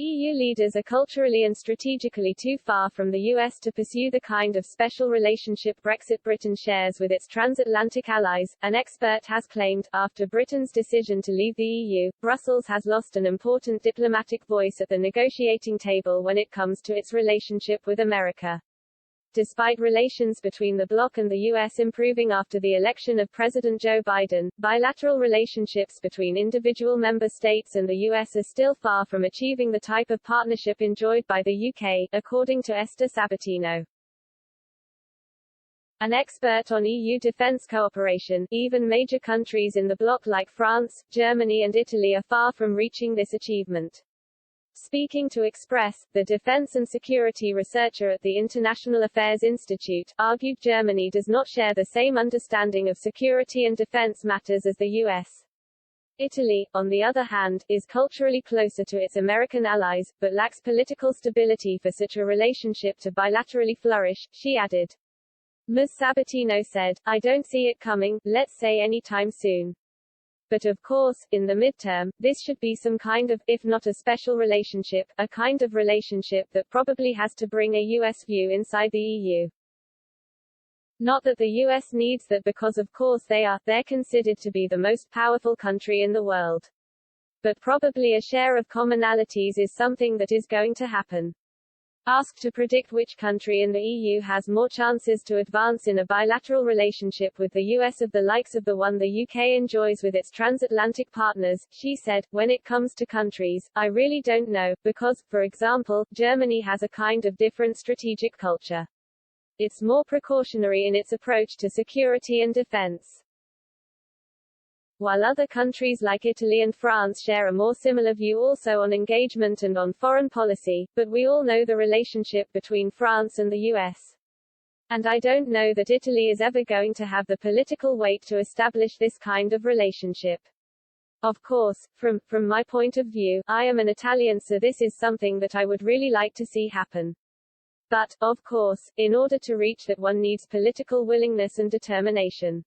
EU leaders are culturally and strategically too far from the US to pursue the kind of special relationship Brexit Britain shares with its transatlantic allies, an expert has claimed. After Britain's decision to leave the EU, Brussels has lost an important diplomatic voice at the negotiating table when it comes to its relationship with America. Despite relations between the bloc and the US improving after the election of President Joe Biden, bilateral relationships between individual member states and the US are still far from achieving the type of partnership enjoyed by the UK, according to Esther Sabatino, an expert on EU defense cooperation. Even major countries in the bloc like France, Germany and Italy are far from reaching this achievement. Speaking to Express, the defense and security researcher at the International Affairs Institute, argued Germany does not share the same understanding of security and defense matters as the US. Italy, on the other hand, is culturally closer to its American allies, but lacks political stability for such a relationship to bilaterally flourish, she added. Ms. Sabatino said, "I don't see it coming, let's say anytime soon. But of course, in the midterm, this should be some kind of, if not a special relationship, a kind of relationship that probably has to bring a US view inside the EU. Not that the US needs that because of course they're considered to be the most powerful country in the world. But probably a share of commonalities is something that is going to happen." Asked to predict which country in the EU has more chances to advance in a bilateral relationship with the US of the likes of the one the UK enjoys with its transatlantic partners, she said, "When it comes to countries, I really don't know, because, for example, Germany has a kind of different strategic culture. It's more precautionary in its approach to security and defense. While other countries like Italy and France share a more similar view also on engagement and on foreign policy, but we all know the relationship between France and the US. And I don't know that Italy is ever going to have the political weight to establish this kind of relationship. Of course, from my point of view, I am an Italian, so this is something that I would really like to see happen. But, of course, in order to reach that one needs political willingness and determination."